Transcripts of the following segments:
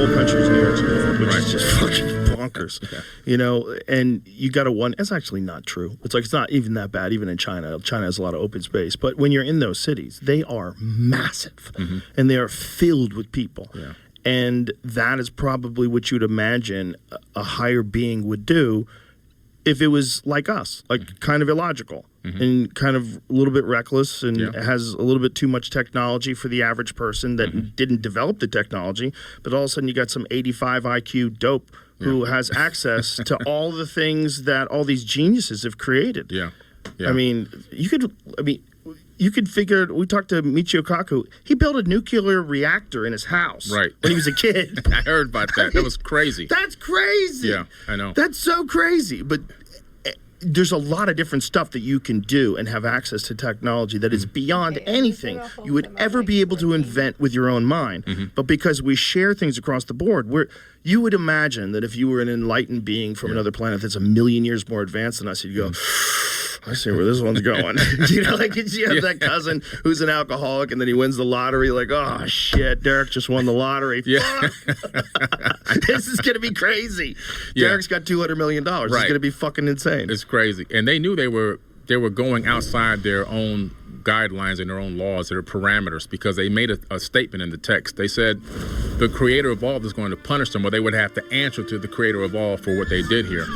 whole country is New York City, which Right. is just fucking bonkers. Yeah. You know, and you got to one. It's actually not true. It's like it's not even that bad. Even in China, China has a lot of open space. But when you're in those cities, they are massive, and they are filled with people. Yeah. And that is probably what you'd imagine a higher being would do if it was like us, like kind of illogical and kind of a little bit reckless and has a little bit too much technology for the average person that didn't develop the technology. But all of a sudden you got some 85 IQ dope who has access to all the things that all these geniuses have created. Yeah. I mean, you could figure. We talked to Michio Kaku. He built a nuclear reactor in his house when he was a kid. I heard about that. That was crazy. That's crazy. Yeah, I know. That's so crazy. But there's a lot of different stuff that you can do and have access to technology that is beyond anything you would ever be able to invent with your own mind. But because we share things across the board, you would imagine that if you were an enlightened being from another planet that's a million years more advanced than us, you'd go, I see where this one's going. You know, like you have that cousin who's an alcoholic and then he wins the lottery, like, oh shit, Derek just won the lottery. Fuck. This is gonna be crazy. Derek's got $200 million. It's gonna be fucking insane. It's crazy. And they knew they were going outside their own guidelines and their own laws, their parameters, because they made a statement in the text. They said the creator of all is going to punish them, or they would have to answer to the creator of all for what they did here.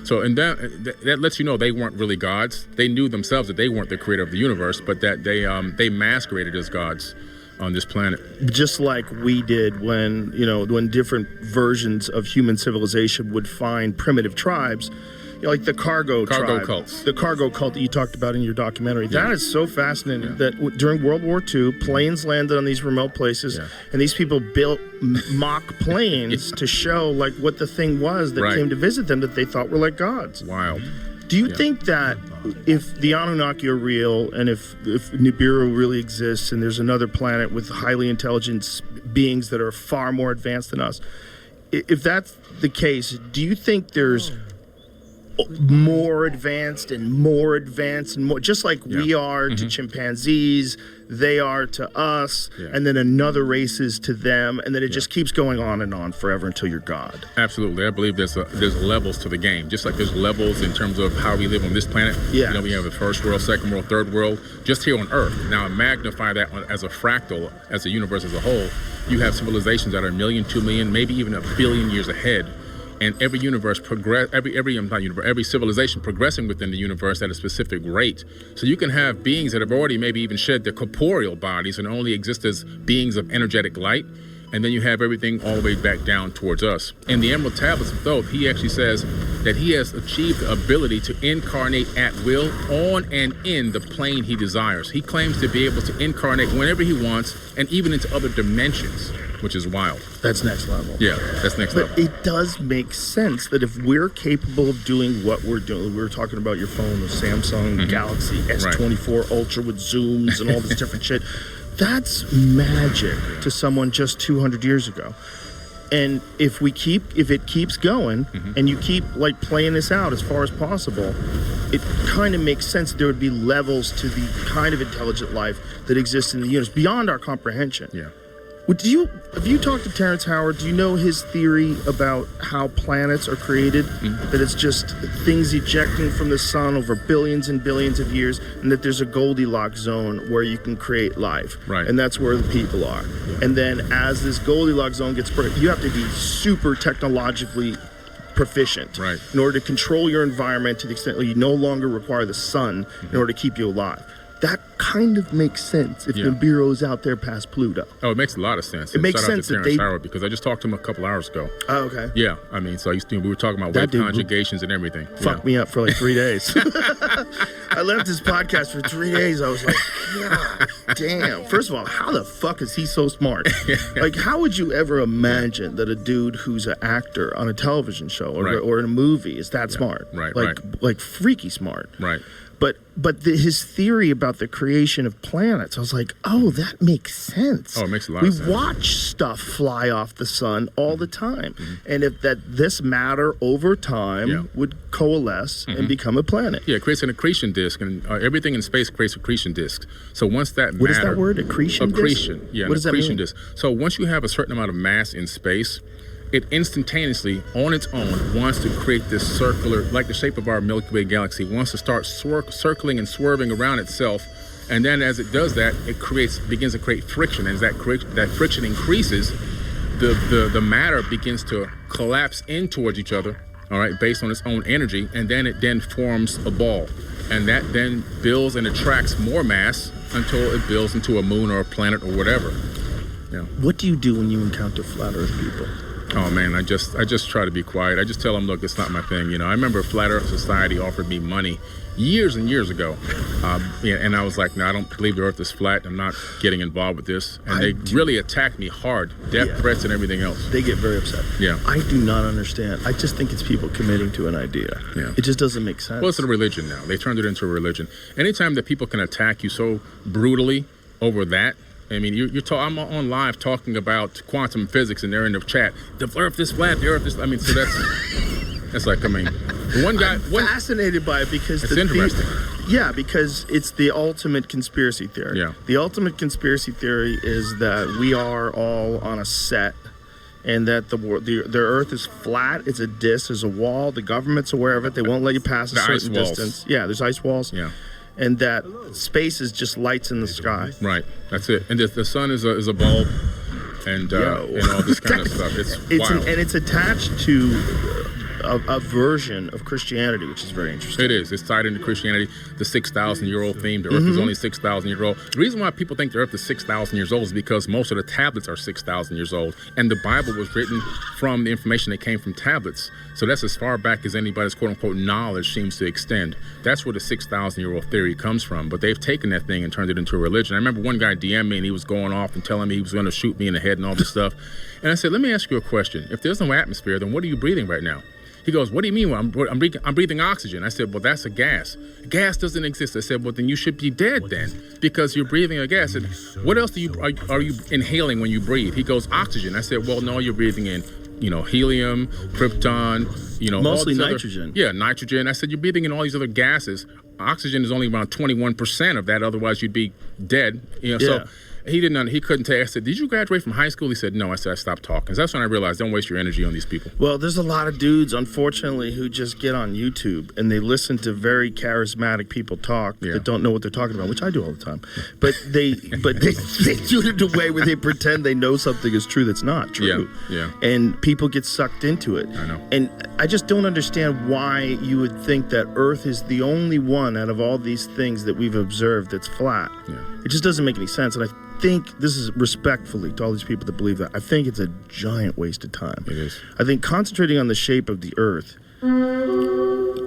So, and that lets you know they weren't really gods. They knew themselves that they weren't the creator of the universe, but that they masqueraded as gods on this planet. Just like we did when different versions of human civilization would find primitive tribes, like the cargo tribe, cults. The cargo cult that you talked about in your documentary. That is so fascinating that during World War II, planes landed on these remote places, and these people built mock planes to show like what the thing was that came to visit them that they thought were like gods. Wild. Do you think that if the Anunnaki are real and if Nibiru really exists and there's another planet with highly intelligent beings that are far more advanced than us, if that's the case, do you think there's more advanced and more, just like we are to chimpanzees, they are to us, and then another race is to them, and then it just keeps going on and on forever until you're God? Absolutely. I believe there's levels to the game, just like there's levels in terms of how we live on this planet. You know, we have the first world, second world, third world, just here on Earth. Now magnify that as a fractal, as a universe as a whole. You have civilizations that are 1 million, 2 million, maybe even 1 billion years ahead. And every universe every civilization progressing within the universe at a specific rate. So you can have beings that have already maybe even shed their corporeal bodies and only exist as beings of energetic light. And then you have everything all the way back down towards us. In the Emerald Tablets of Thoth, he actually says that he has achieved the ability to incarnate at will on and in the plane he desires. He claims to be able to incarnate whenever he wants and even into other dimensions, which is wild. That's next level. Yeah, that's next level. But it does make sense that if we're capable of doing what we're doing, we were talking about your phone, the Samsung Galaxy S24 Ultra with zooms and all this different shit. That's magic to someone just 200 years ago. And if it keeps going and you keep like playing this out as far as possible, it kind of makes sense that there would be levels to the kind of intelligent life that exists in the universe beyond our comprehension. Yeah. Have you talked to Terrence Howard? Do you know his theory about how planets are created? That it's just things ejecting from the sun over billions and billions of years, and that there's a Goldilocks zone where you can create life. Right. And that's where the people are. And then as this Goldilocks zone gets broken, you have to be super technologically proficient in order to control your environment to the extent that you no longer require the sun in order to keep you alive. That kind of makes sense if Nibiru's out there past Pluto. Oh, it makes a lot of sense. It makes Shout out sense to Terrence Howard, because I just talked to him a couple hours ago. Oh, okay. Yeah, I mean, so we were talking about wave conjugations and everything. Fucked me up for like 3 days. I left this podcast for 3 days. I was like, God damn. First of all, how the fuck is he so smart? Like, how would you ever imagine that a dude who's an actor on a television show or in a movie is that smart? Right. Like freaky smart. Right. his theory about the creation of planets, I was like, oh, that makes sense. Oh, it makes a lot of sense. We watch stuff fly off the sun all the time, and if this matter over time would coalesce and become a planet. Yeah, it creates an accretion disk, and everything in space creates accretion disks. So once that what is that word? Accretion disk? Accretion, yeah, what does accretion that mean? disk. So once you have a certain amount of mass in space, it instantaneously, on its own, wants to create this circular, like the shape of our Milky Way galaxy, wants to start circling and swerving around itself. And then as it does that, it begins to create friction. And as that friction increases, the matter begins to collapse in towards each other, all right, based on its own energy. And then it forms a ball. And that then builds and attracts more mass until it builds into a moon or a planet or whatever. Yeah. What do you do when you encounter flat Earth people? Oh man, I just try to be quiet. I just tell them, look, it's not my thing. You know, I remember Flat Earth Society offered me money years and years ago, and I was like, no, I don't believe the Earth is flat. I'm not getting involved with this. And they really attacked me hard, death threats and everything else. They get very upset. Yeah, I do not understand. I just think it's people committing to an idea. Yeah, it just doesn't make sense. Well, it's a religion now. They turned it into a religion. Anytime that people can attack you so brutally over that. I mean, I'm on live talking about quantum physics, and they're in the chat. The Earth is flat. The Earth is. I mean, so that's like, I mean, one guy. I'm fascinated by it because it's interesting. Yeah, because it's the ultimate conspiracy theory. Yeah. The ultimate conspiracy theory is that we are all on a set, and that the Earth is flat. It's a disc. There's a wall. The government's aware of it. They won't let you pass a certain distance. Yeah, there's ice walls. Yeah. And that space is just lights in the sky. Right, that's it. And the sun is a bulb, and all this kind of stuff. It's wild. And it's attached to a version of Christianity, which is very interesting. It is. It's tied into Christianity, the 6,000-year-old theme. The Earth is only 6,000 years old. The reason why people think the Earth is 6,000 years old is because most of the tablets are 6,000 years old, and the Bible was written from the information that came from tablets. So that's as far back as anybody's quote-unquote knowledge seems to extend. That's where the 6,000-year-old theory comes from. But they've taken that thing and turned it into a religion. I remember one guy DM'd me, and he was going off and telling me he was going to shoot me in the head and all this stuff. And I said, let me ask you a question. If there's no atmosphere, then what are you breathing right now? He goes, what do you mean? Well, I'm breathing oxygen. I said, well, that's a gas. Gas doesn't exist. I said, well, then you should be dead then, because you're breathing a gas. And what else are you inhaling when you breathe? He goes, oxygen. I said, well, no, you're breathing in, helium, krypton, mostly nitrogen. Nitrogen. I said, you're breathing in all these other gases. Oxygen is only around 21% of that. Otherwise, you'd be dead. So he couldn't tell. I said, did you graduate from high school? He said, no. I said, I stopped talking. So that's when I realized, don't waste your energy on these people. Well, there's a lot of dudes, unfortunately, who just get on YouTube and they listen to very charismatic people talk that don't know what they're talking about, which I do all the time. But they do it in a way where they pretend they know something is true that's not true. Yeah. And people get sucked into it. I know. And I just don't understand why you would think that Earth is the only one out of all these things that we've observed that's flat. Yeah. It just doesn't make any sense. And I think, this is respectfully to all these people that believe that, I think it's a giant waste of time. It is. I think concentrating on the shape of the Earth,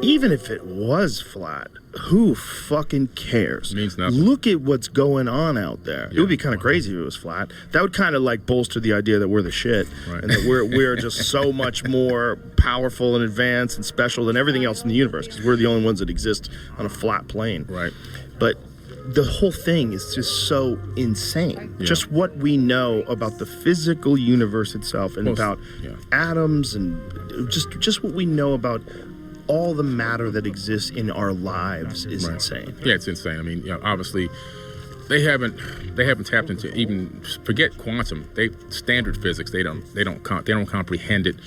even if it was flat, who fucking cares? It means nothing. Look at what's going on out there. Yeah. It would be kind of crazy if it was flat. That would kind of like bolster the idea that we're the shit, right, and that we're just so much more powerful and advanced and special than everything else in the universe, because we're the only ones that exist on a flat plane. Right. But the whole thing is just so insane. Yeah. Just what we know about the physical universe itself, and about atoms, and just what we know about all the matter that exists in our lives is insane. Yeah, it's insane. I mean, obviously they haven't tapped into, even forget quantum. Standard physics. They don't comprehend it.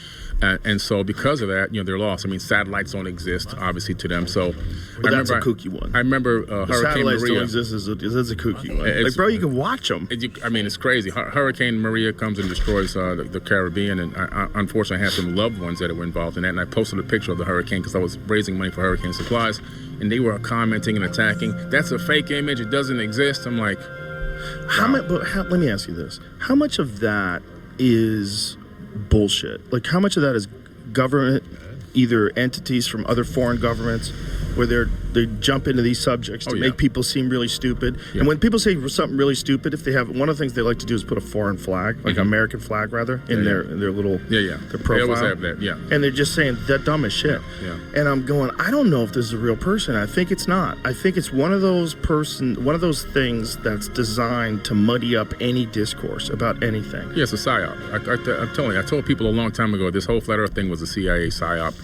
And so because of that, they're lost. I mean, satellites don't exist, obviously, to them. So but that's a kooky one. I remember Hurricane Maria. Satellites don't exist is a kooky one. Like, bro, you can watch them. I mean, it's crazy. Hurricane Maria comes and destroys the Caribbean, and I unfortunately had some loved ones that were involved in that. And I posted a picture of the hurricane because I was raising money for hurricane supplies, and they were commenting and attacking. That's a fake image. It doesn't exist. I'm like, let me ask you this: how much of that is bullshit? Like, how much of that is government, either entities from other foreign governments, where they jump into these subjects to make people seem really stupid. And when people say something really stupid, if they have one of the things they like to do is put a foreign flag, like an American flag rather, in their little their profile. They always have that, And they're just saying that dumb as shit. And I'm going, I don't know if this is a real person. I think it's not. I think it's one of those things that's designed to muddy up any discourse about anything. Yeah, it's a psyop. I'm telling you, I told people a long time ago this whole flat Earth thing was a CIA psyop.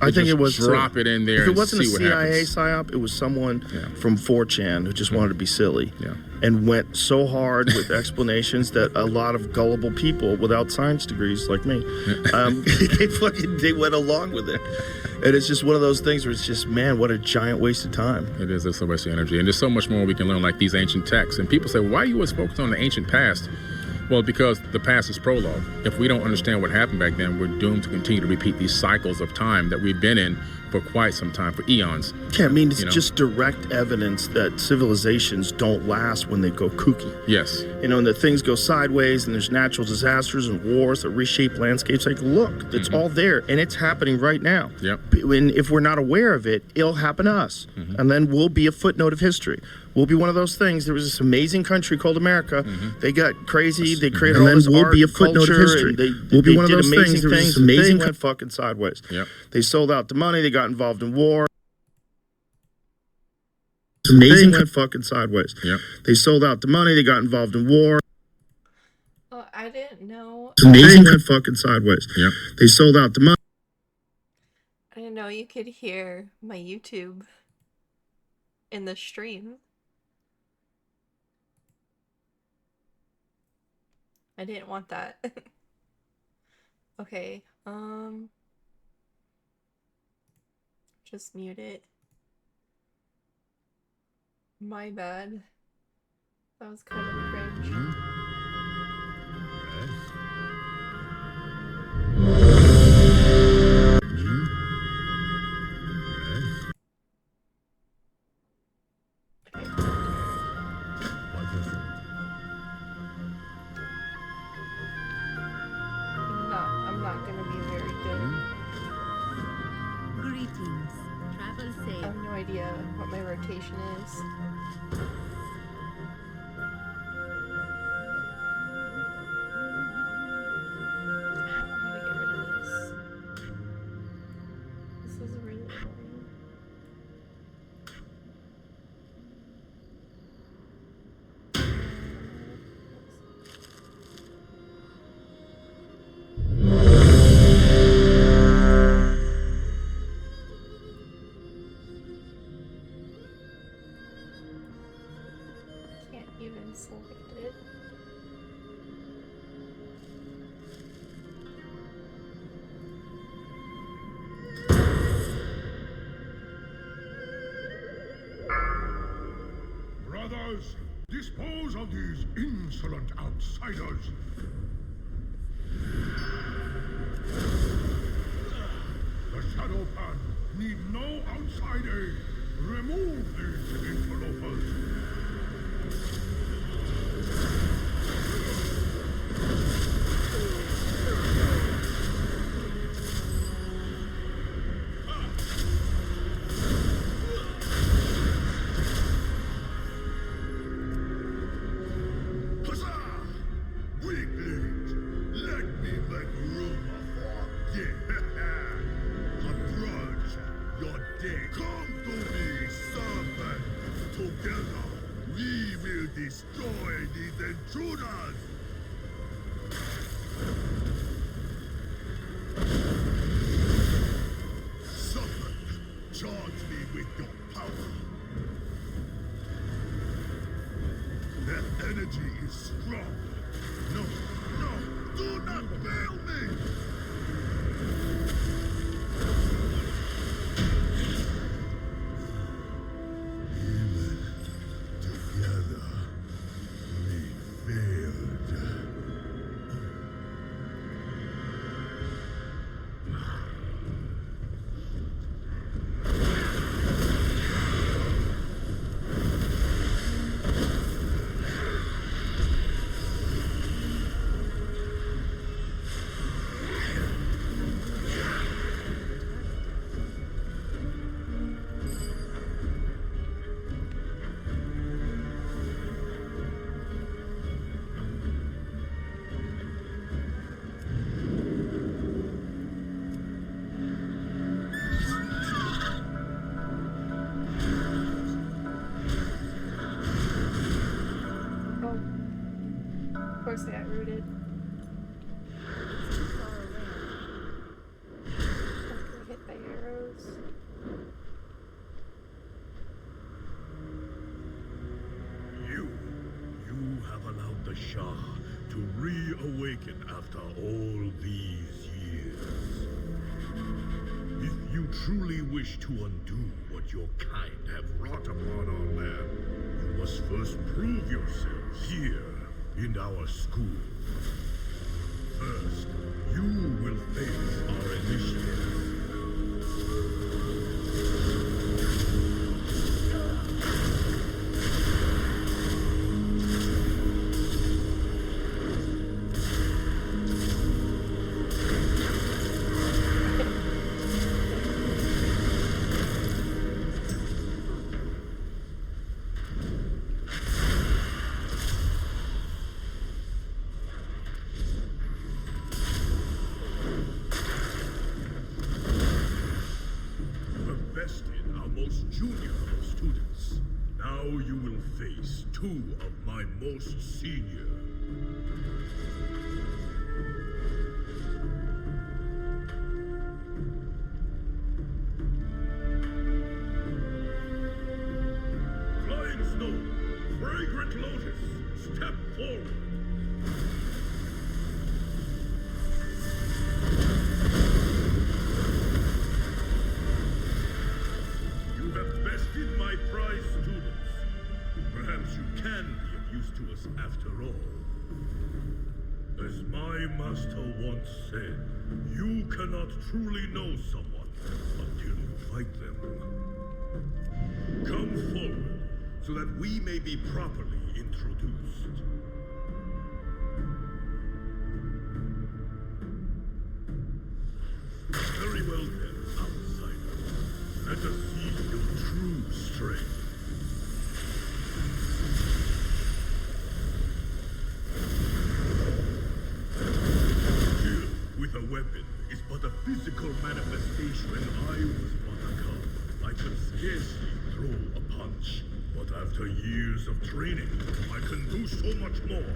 I think it was drop it in there. If it wasn't a CIA happens. psyop, it was someone from 4chan who just wanted to be silly and went so hard with explanations that a lot of gullible people without science degrees like me, they went along with it. And it's just one of those things where it's just, man, what a giant waste of time. It is. There's so much energy, and there's so much more we can learn, like these ancient texts. And people say, why are you always focused on the ancient past? Well, because the past is prologue. If we don't understand what happened back then, we're doomed to continue to repeat these cycles of time that we've been in for quite some time, for eons. Yeah, I mean, it's just direct evidence that civilizations don't last when they go kooky. Yes. And that things go sideways, and there's natural disasters and wars that reshape landscapes. Like, look, it's all there, and it's happening right now. And if we're not aware of it, it'll happen to us. And then we'll be a footnote of history. We'll be one of those things. There was this amazing country called America. They got crazy. They created all this art, be a footnote culture, of history. They be one of did those amazing things. things. They went fucking sideways. They sold out the money. They got involved in war. They went fucking sideways. They sold out the money. They got involved in war. Oh, I didn't know. They went fucking sideways. They sold out the money. I didn't know you could hear my YouTube in the stream. I didn't want that. Okay, just mute it. My bad. That was kind of cringe. I'm not gonna be very good. Greetings. Travel safe. I have no idea what my rotation is. I don't know how to get rid of this. This is really annoying. Can't even select it. Brothers, dispose of these insolent outsiders. The Shadow Pan need no outside aid. Remove these interlopers. Huzzah! Weaklings, let me make room for you. A grudge, you're dead. Come to me, servant. Together, we will destroy these intruders. Servant, charge me with your power. That energy is strong. No, no, do not fail me! Even together, we failed. course I got rooted. It's too far away. Got hit by arrows. You have allowed the Shah to reawaken after all these years. If you truly wish to undo what your kind have wrought upon our land, you must first prove yourself here in our school. First, you will face our initiates. Two of my most senior. Flying Snow, Fragrant Lotus, step forward. You have bested my prize students. Perhaps you can be of use to us after all. As my master once said, you cannot truly know someone until you fight them. Come forward so that we may be properly introduced. Very well then, outsider. Let us see your true strength. With a weapon is but a physical manifestation. When I was but a cub, I could scarcely throw a punch. But after years of training, I can do so much more.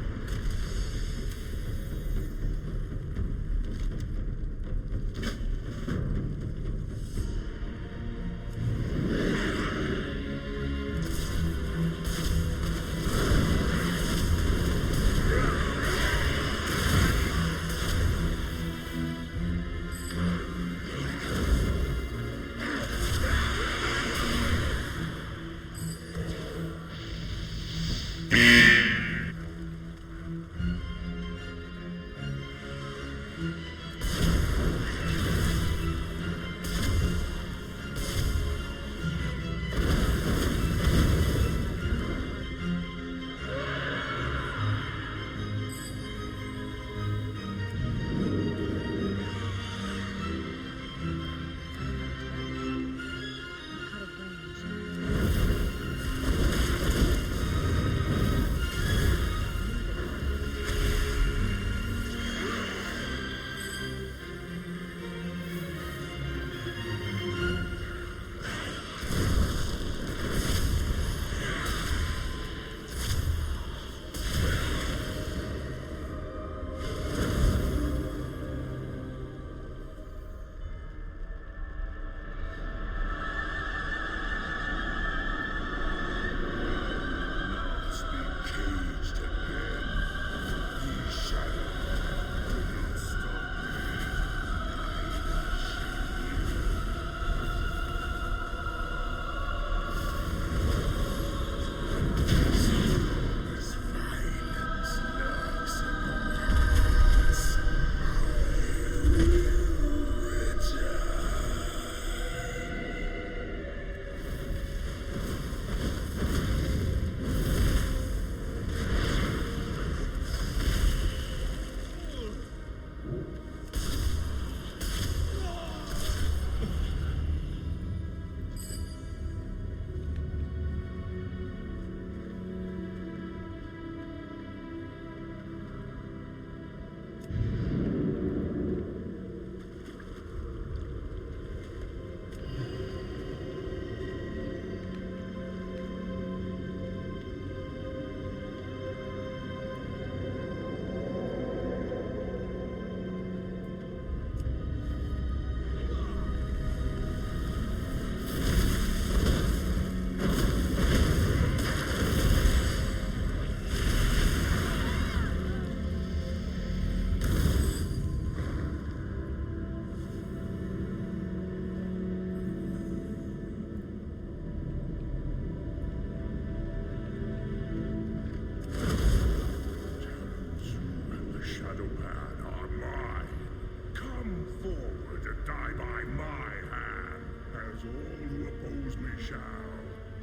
Come forward and die by my hand, as all who oppose me shall,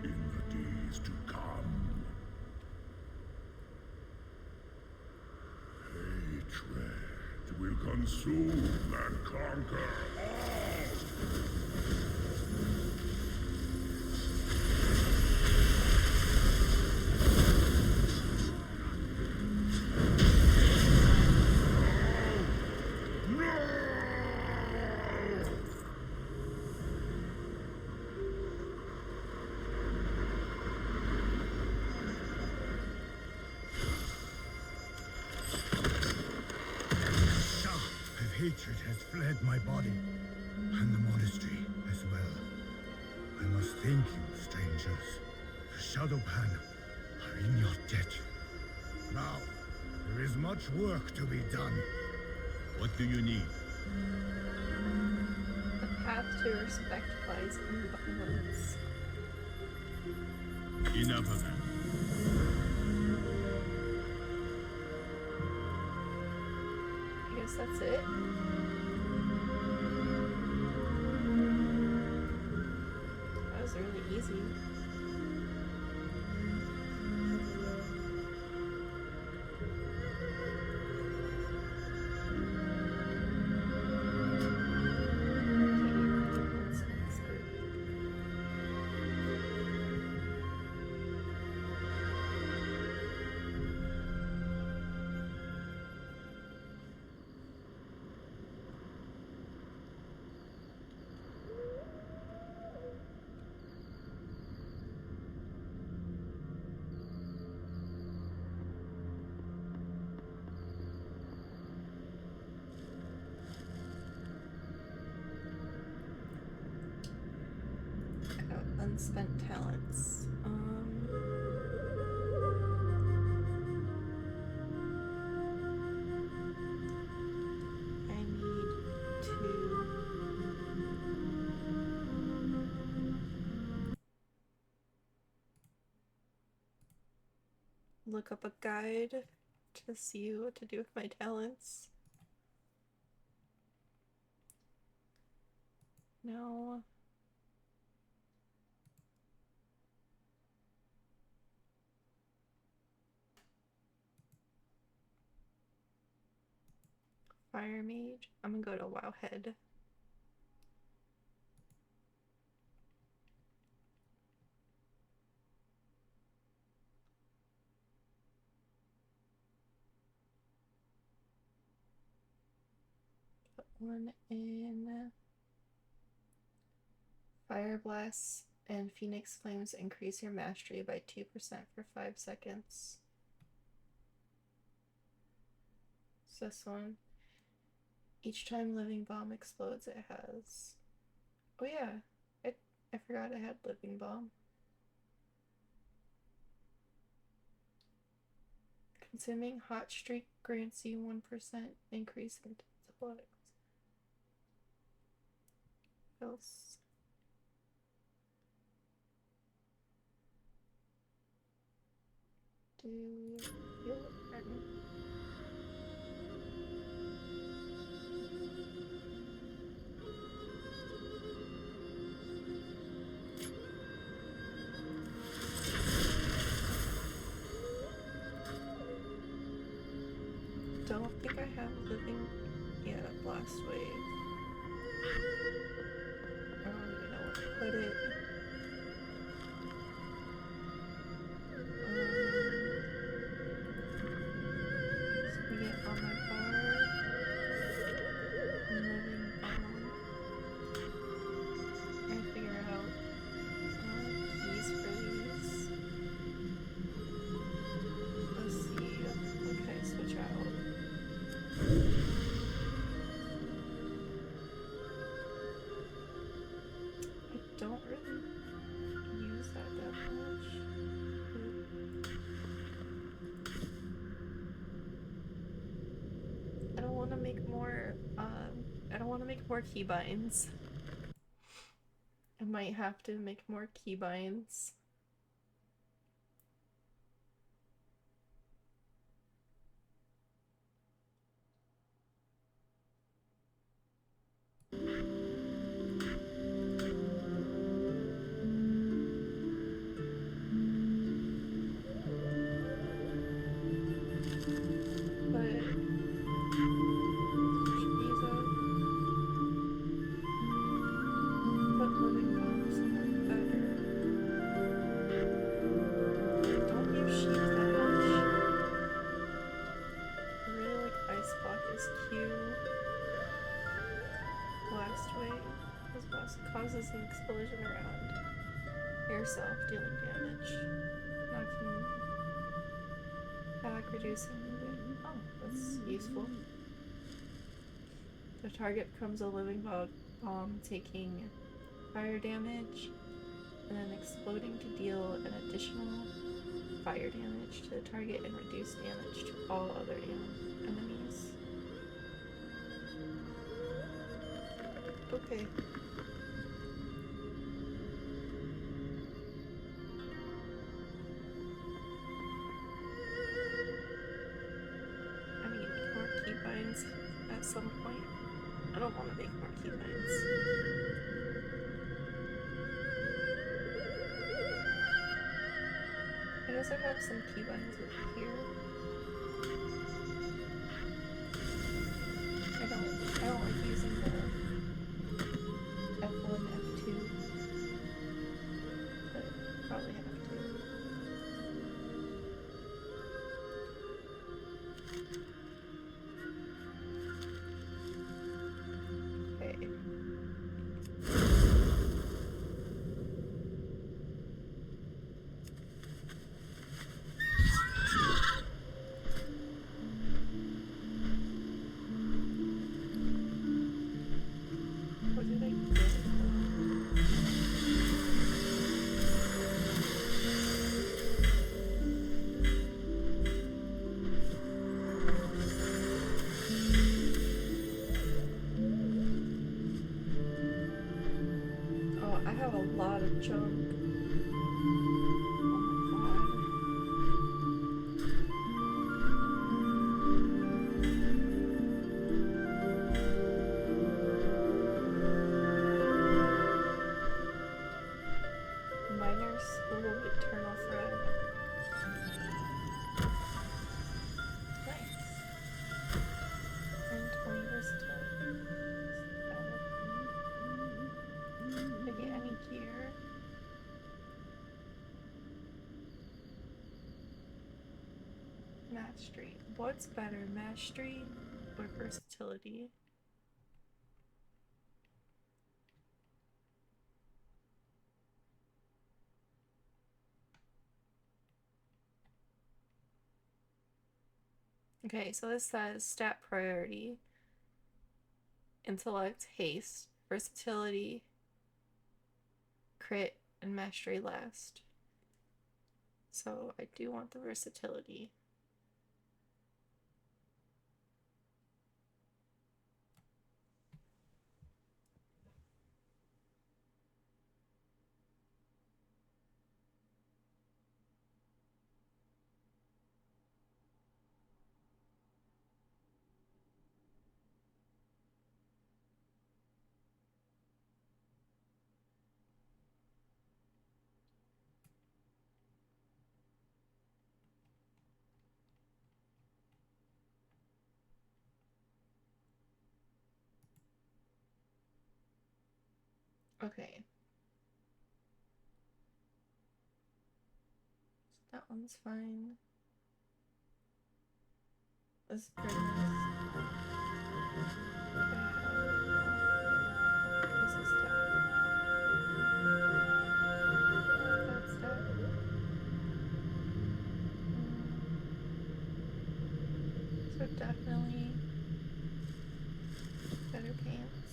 in the days to come. Hatred will consume and conquer all! Hatred has fled my body, and the monastery as well. I must thank you, strangers. The Shadowpan are in your debt. Now, there is much work to be done. What do you need? The path to respect lies in violence. Enough of that. I guess that's it. That was really easy. Unspent talents. I need to look up a guide to see what to do with my talents. No. Fire Mage. I'm gonna go to Wowhead. Put one in Fire Blast and Phoenix Flames increase your mastery by 2% for 5 seconds. It's this one. Each time Living Bomb explodes, it has... Oh yeah, I forgot I had Living Bomb. Consuming Hot Streak grants you 1% increase in athletics. Else. Do you feel it? Don't think I have living. Yeah, blast wave. I don't even know where to put it. So we get on my bar. Living bomb. Trying to figure out keys for these. Let's see. What can I switch out? I don't really use that much. I don't want to make more, I don't want to make more keybinds. I might have to make more keybinds. causes an explosion around yourself, dealing damage, knocking back, reducing moving. Oh, that's useful. The target becomes a living bomb, taking fire damage, and then exploding to deal an additional fire damage to the target and reduce damage to all other enemies. Okay. I mean, more keybinds at some point. I don't want to make more keybinds. I guess I have some keybinds over here. I don't like using the F1, F2, but probably have to. Okay. What did I get? Oh, I have a lot of junk. Oh my god. Minor School of Eternal Thread. Nice. And 20 versatility. Did I get any gear? Mastery. What's better, mastery or versatility? Okay, so this says stat priority, intellect, haste, versatility, crit, and mastery last. So I do want the versatility. Okay. That one's fine. This is pretty nice. This is that. That's that. So definitely better pants.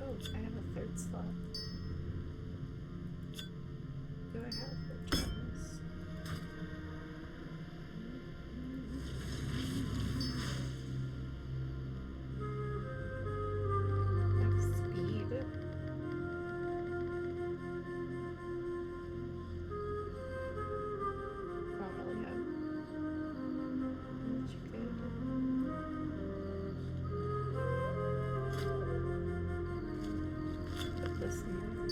Oh, I have a third slot. Do I have the gems? Like speed. I don't really have much good. Put this in there.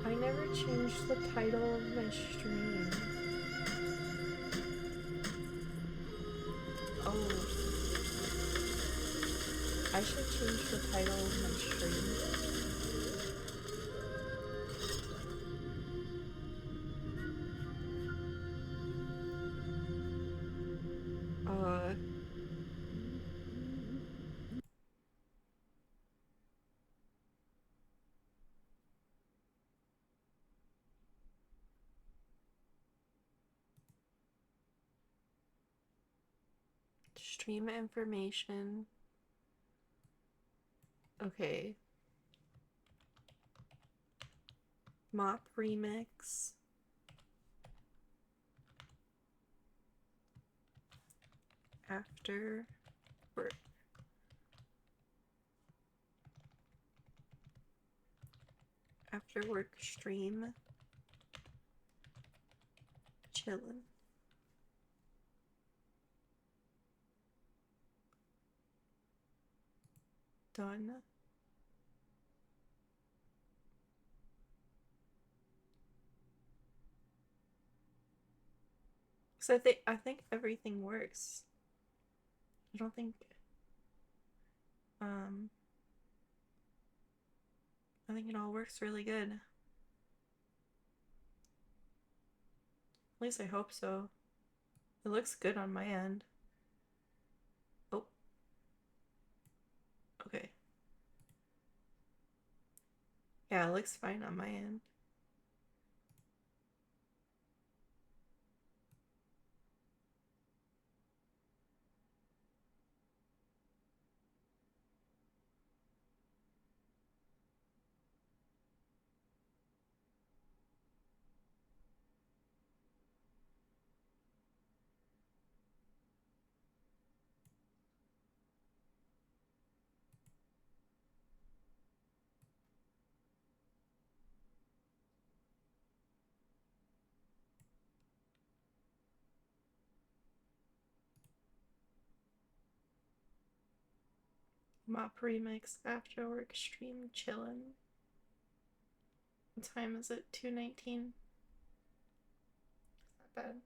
I never changed the title of my stream. Oh. I should change the title of my stream. Stream information. Okay. MoP remix. After work. After work stream. Chillin'. Done. So I think everything works. I don't think I think it all works really good. At least I hope so. It looks good on my end. Oh. Okay. Yeah, it looks fine on my end. MoP remix after work stream chillin'. What time is it? 2:19. Not bad.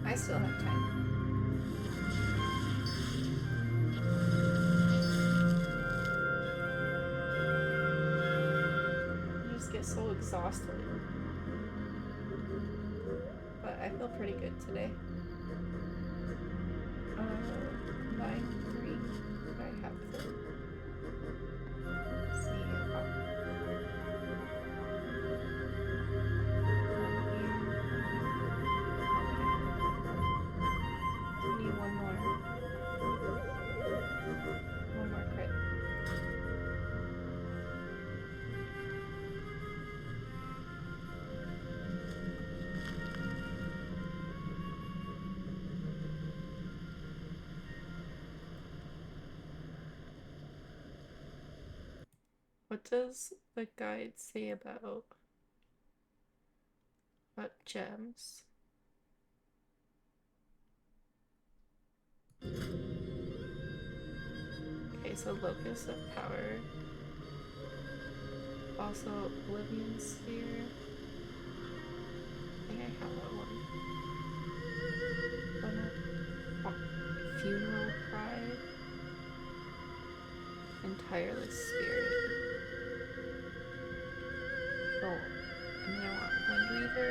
I still have time. I just get so exhausted. But I feel pretty good today. 9-3. I have to see need one more crit. What does the guide say about gems? Okay, so Locus of Power. Also Oblivion Sphere. I think I have that one. Funeral Pride. And Tireless Spirit. Oh, and then I want Windweaver.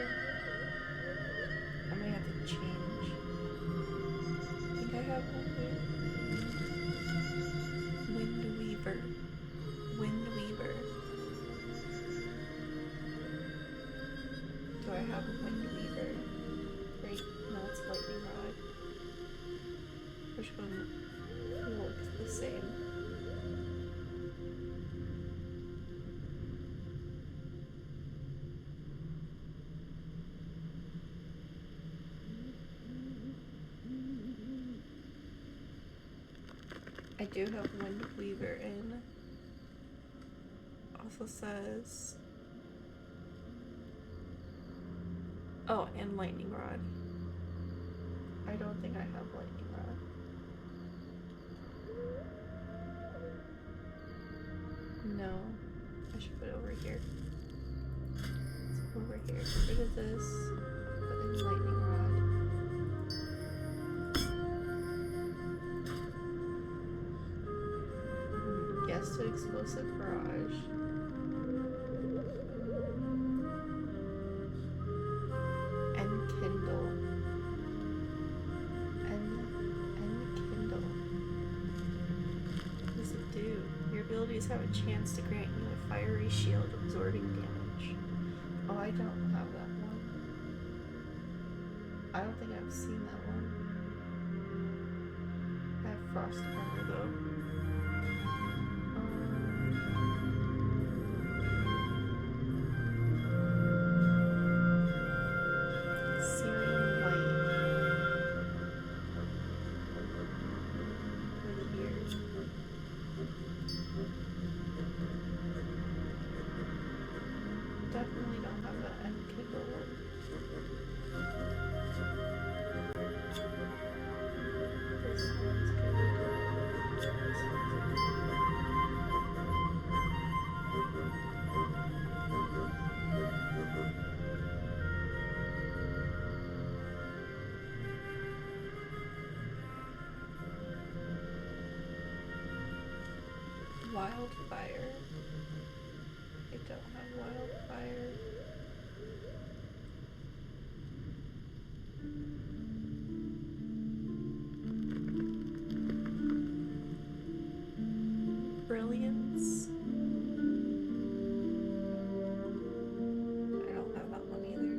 Do I have a Wind Weaver? Great. No, it's Lightning Rod. Which one looks the same? I do have Wind Weaver in. Also says... Oh, and Lightning Rod. I don't think I have Lightning Rod. No. I should put it over here. It's over here. Get rid of this. Put in Lightning Rod. Yes to Explosive Barrage. And Kindle. And Kindle. What does it do? Your abilities have a chance to grant you a fiery shield absorbing damage. Oh, I don't have that one. I don't think I've seen that one. I have Frost Armor though. Searing Light. Right here. Definitely don't have that end Kindle one. This one's good. This one's good. Wildfire. I don't have Wildfire. Brilliance. I don't have that one either.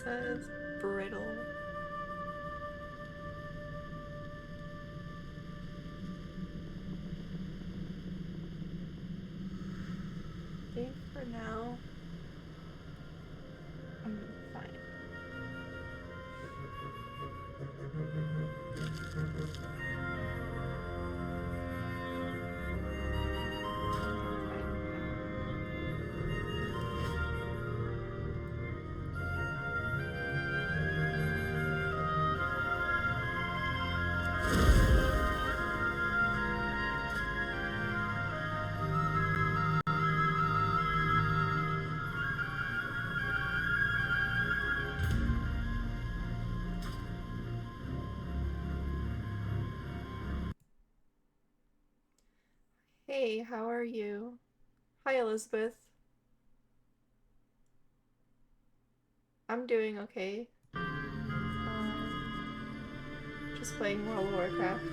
Says brittle. I think for now I'm fine. Hey, how are you? Hi, Elizabeth. I'm doing okay. Just playing World of Warcraft.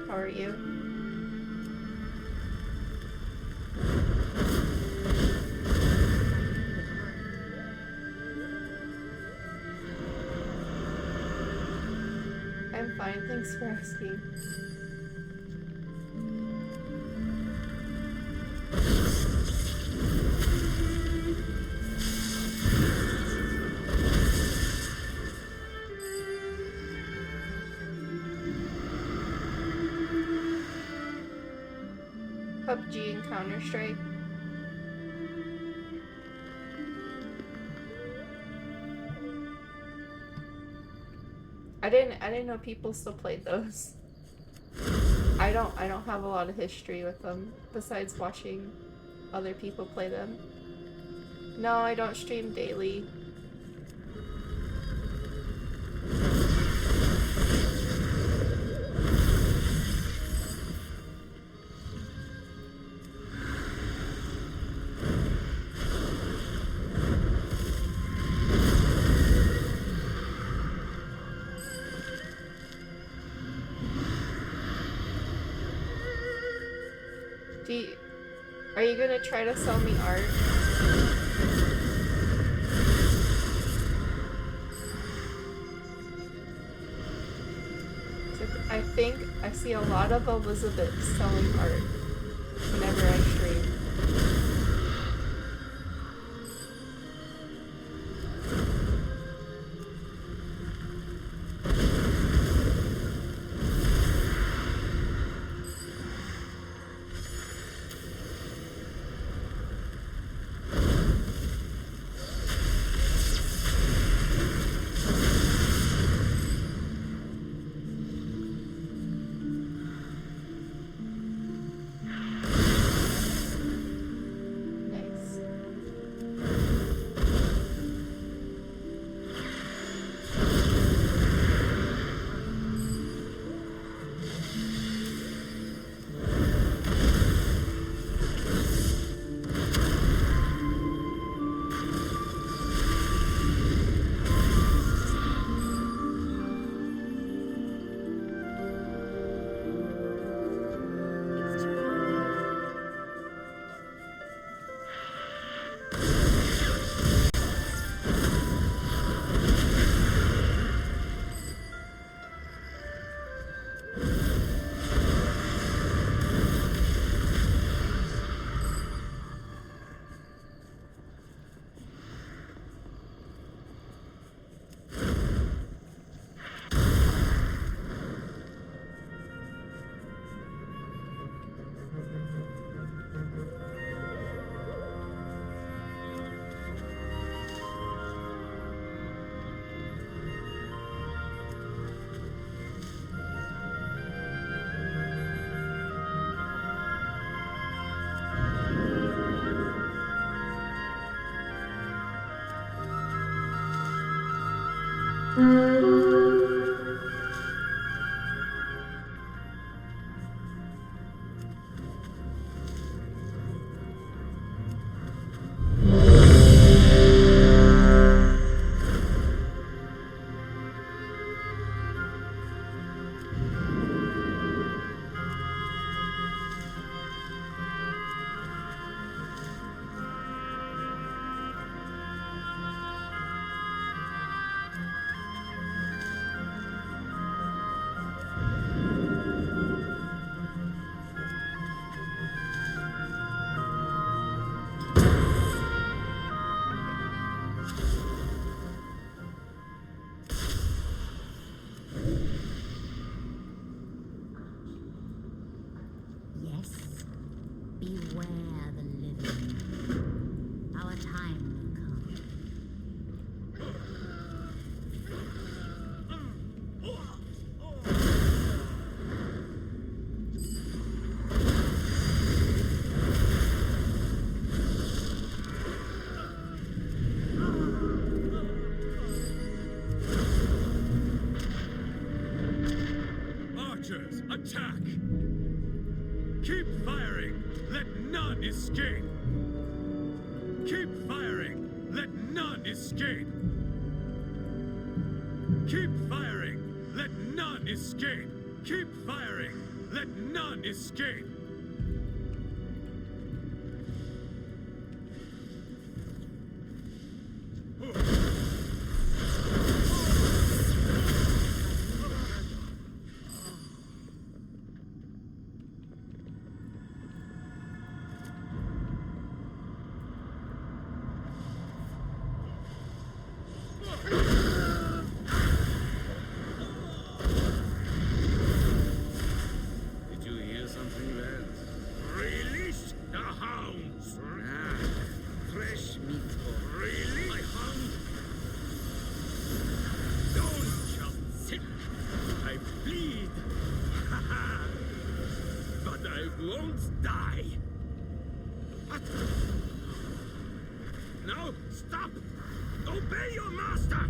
How are you? I'm fine, thanks for asking. PUBG and Counter-Strike. I didn't know people still played those. I don't have a lot of history with them besides watching other people play them. No, I don't stream daily. Are you gonna try to sell me art? I think I see a lot of Elizabeth selling art whenever I stream. Beware the living. Our time will come. Archers, attack! Keep firing! Let none escape! Keep firing! Let none escape! Keep firing! Let none escape! Keep firing! Let none escape! Did you hear something there? What? No, stop! Obey your master!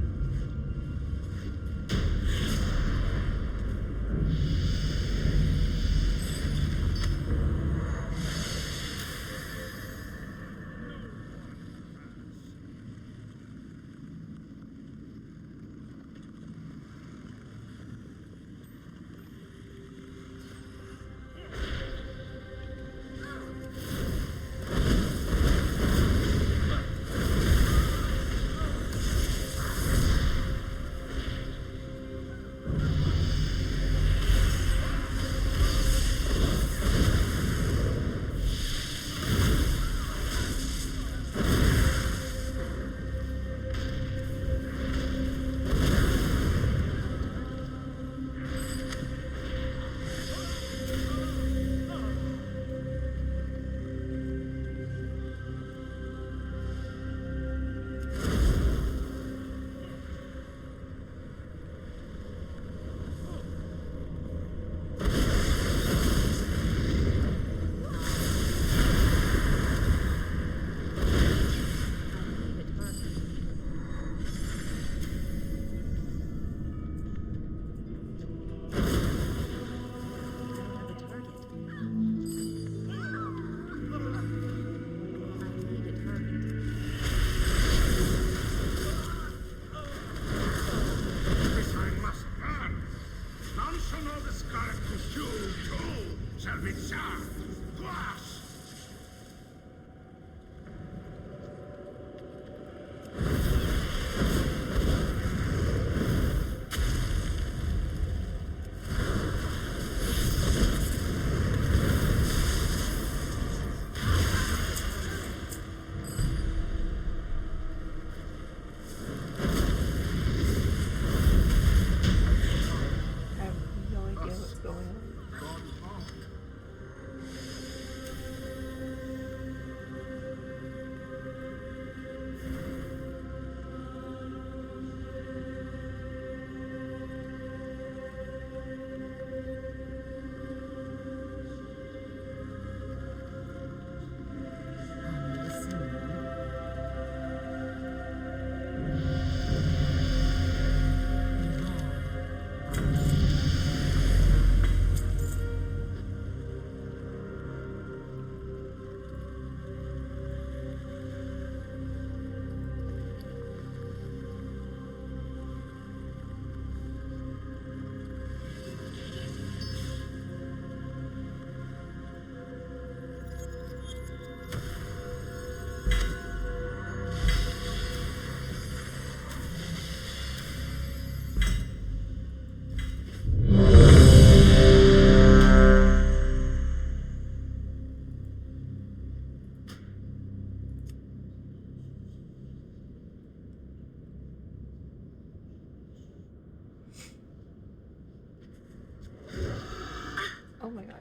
Oh my god.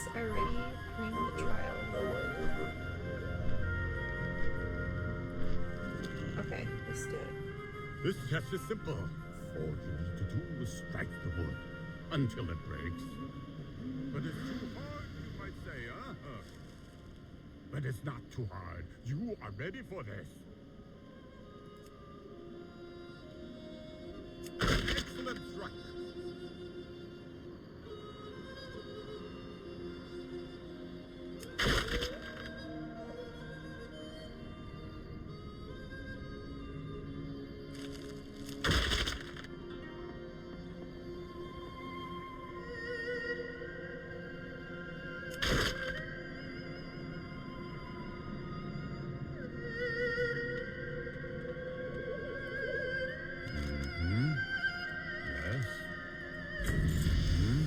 tests are ready. Bring the trial in the wood. Okay, let's do it. This test is simple. All you need to do is strike the wood until it breaks. But it's too hard, you might say, huh? But it's not too hard. You are ready for this. Excellent strike. Yes. Let's see.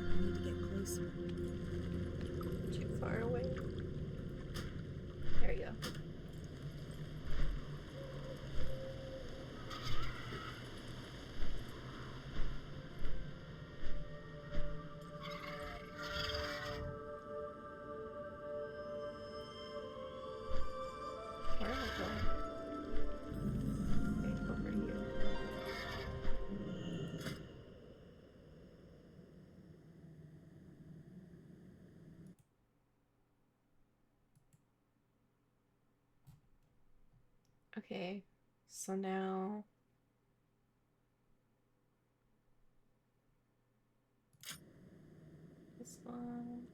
I need to get closer. Too far away. There you go. Where am I going? Okay, over here. Okay, so now this one.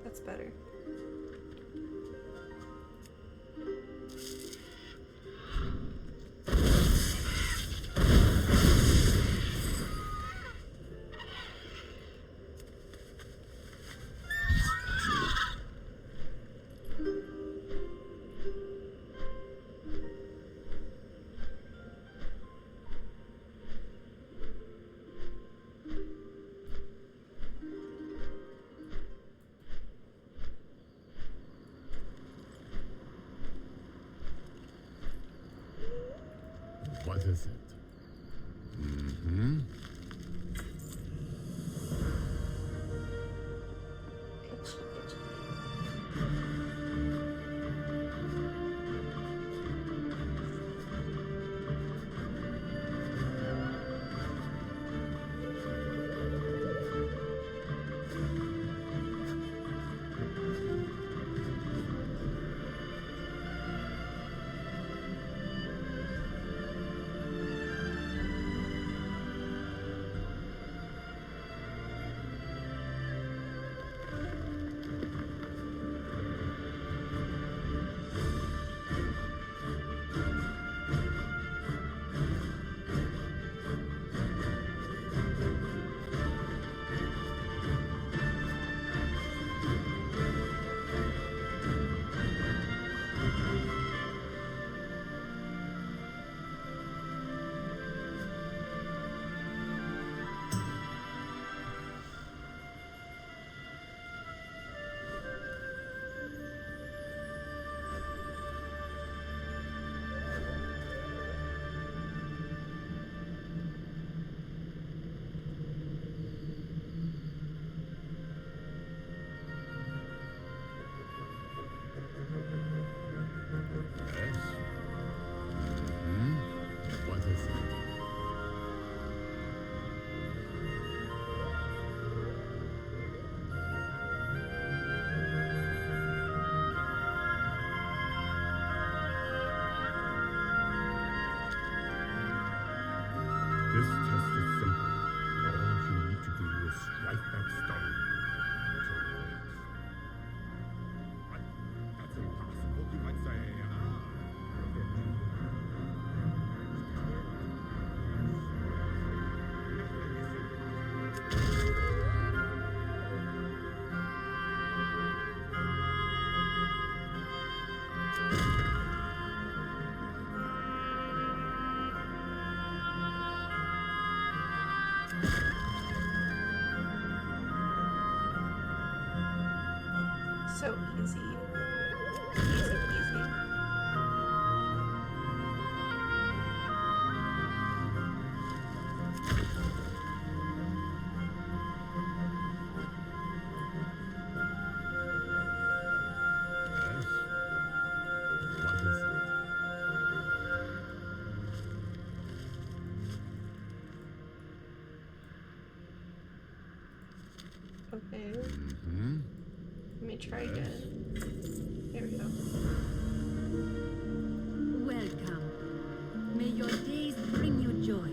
That's better. is it? Mm-hmm. Itchy, itchy. Yes. Hmm? What is it? This test is simple. All you need to do is strike that stone until it breaks. But that's impossible, you might say. So easy. Easy peasy. Yes. What is it? Okay. Hmm? Let me try again. There we go. Welcome. May your days bring you joy.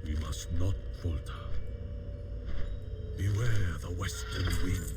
We must not falter. Beware the western wind.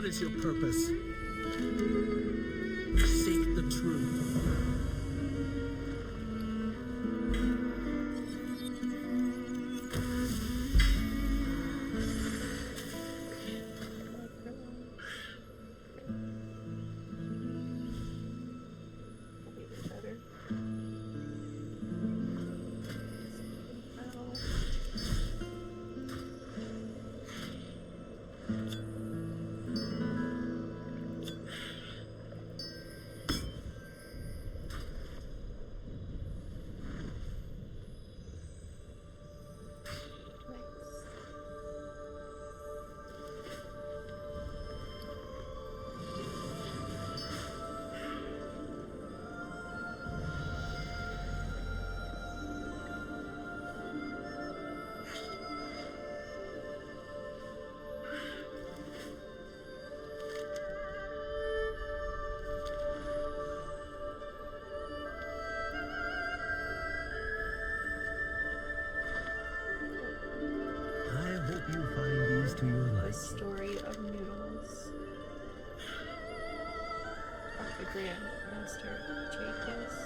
is your purpose? Seek the truth. You find these to your The liking. story of noodles. Of the Grand Master Jacobs.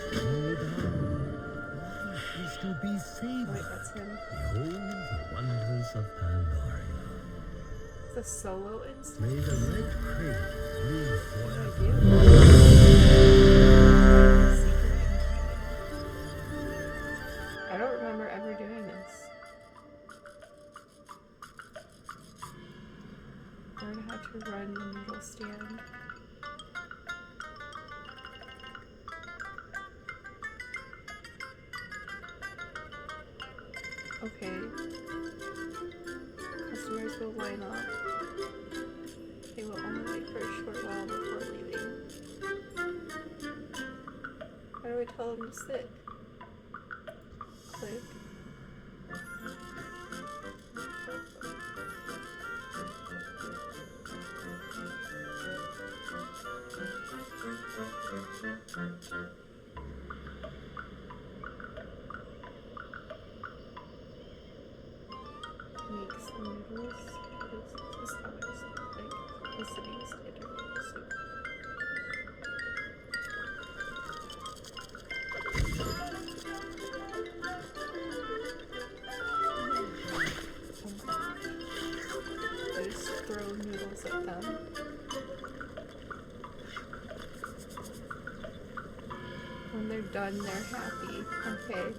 Slow down. Life is to be Oh, savored. wait, that's him. Behold the wonders of Pandaria. It's a solo instance. May the red crate live forever. I don't remember ever doing this. Learn how to run the noodle stand. Okay. Customers will line up. They will only wait for a short while before leaving. How do I tell them to sit? Click. Make some noodles. This is how it's like listening standard noodle soup. I just throw noodles at them. When they're done, they're happy. Okay.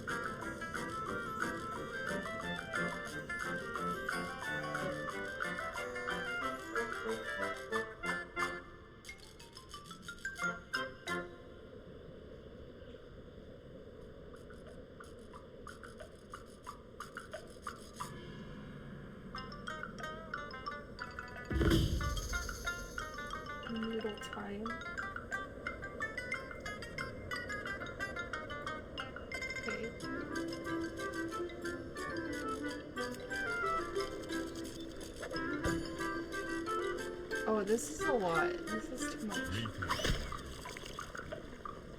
Noodle time. Okay. Oh, this is a lot. This is too much.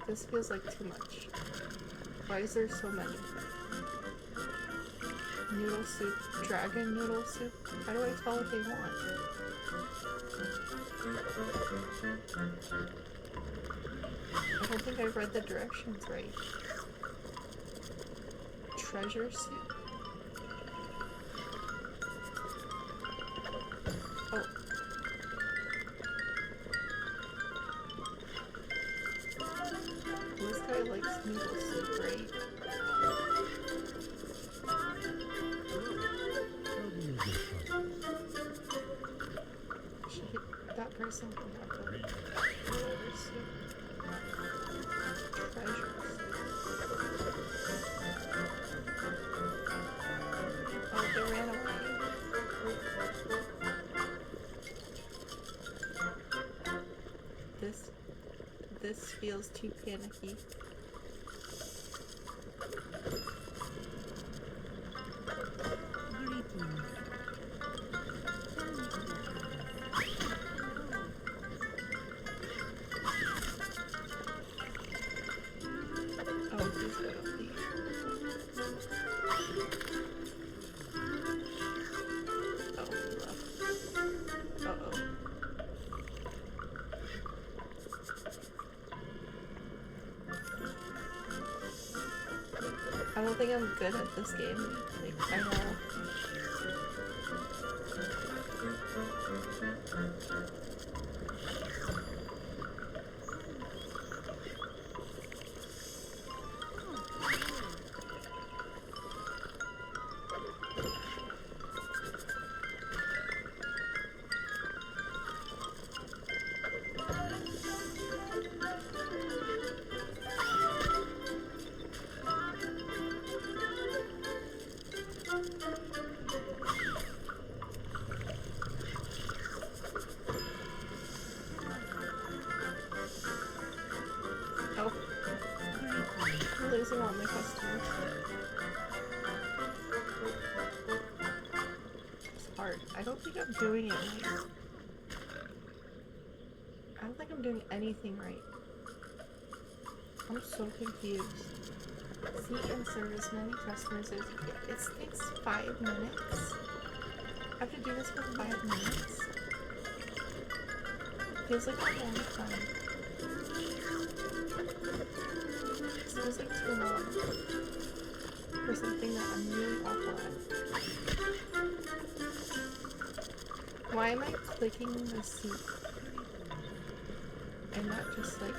This feels like too much. Why is there so many? Noodle soup, dragon noodle soup. How do I tell what they want? I don't think I've read the directions right. Treasure soup. Oh. This guy likes noodle soup, right? That person can have the treasure soup. Treasure soup. Oh, they ran away. This feels too panicky. Oh, he's gonna leave. Oh, he left. don't think I'm good at this game. Like, I know. Oh. I'm losing all my customers. It's hard. I don't think I'm doing it right. I don't think I'm doing anything right. I'm so confused. Seat and service many customers. It takes 5 minutes. I have to do this for 5 minutes. Feels like a long time. It feels like too long for something that I'm really awful at. Why am I clicking the seat and not just like...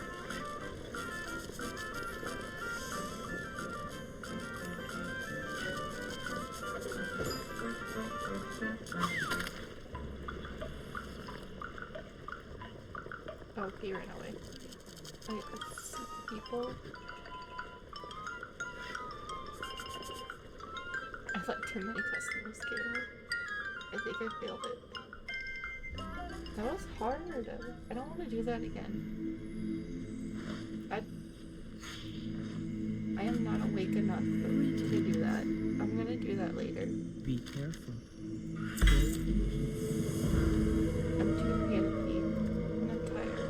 Oh, he ran away. Wait, let's see people. I let too many customers get away. I think I failed it. That was hard. I don't want to do that again. I am not awake enough to do that. I'm gonna do that later. Be careful. I'm too panicky. And I'm tired.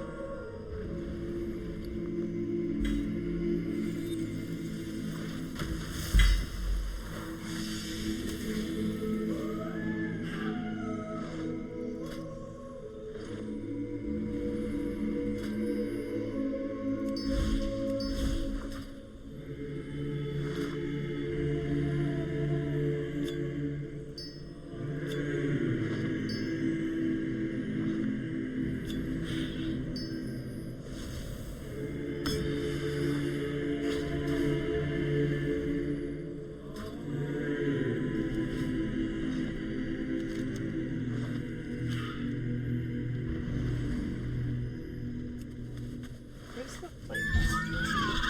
Where's the flight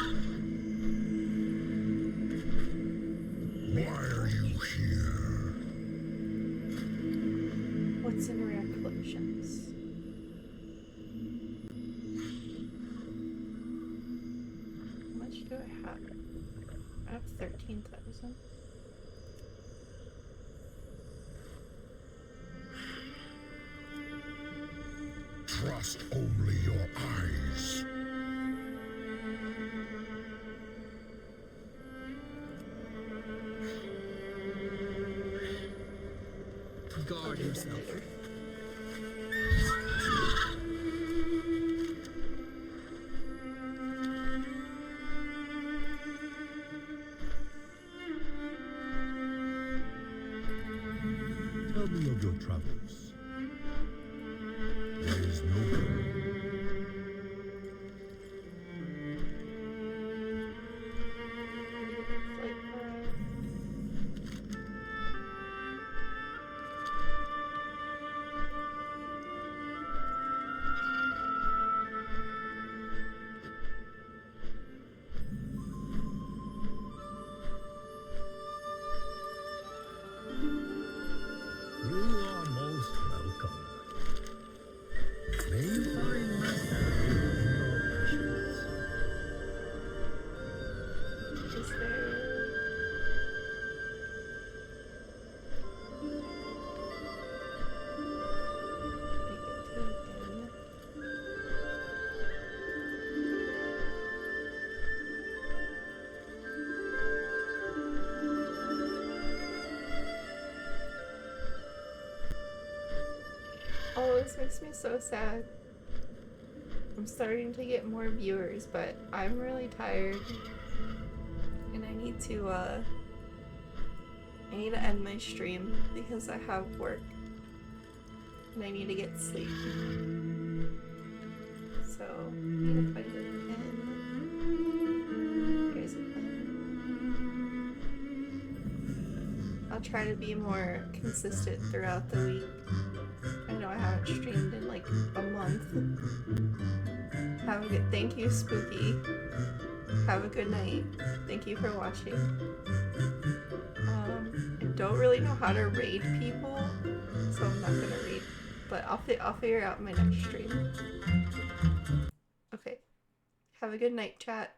Why are you here? What's in rare collections? How much do I have? I have 13,000. Trust only your eyes. Guard himself. Tell me of your travels. There is no goal. Flight You are most welcome. May you find rest in your passions. Is there... Make it to an inn. Oh, this makes me so sad. I'm starting to get more viewers, but I'm really tired. And I need need to end my stream because I have work and I need to get sleep. So I need to find a pen. Here's a pen. I'll try to be more consistent throughout the week. I know I haven't streamed in like a month. Have a good, thank you, Spooky. Have a good night. Thank you for watching. I don't really know how to raid people, so I'm not gonna raid. But I'll figure out my next stream. Okay. Have a good night, chat.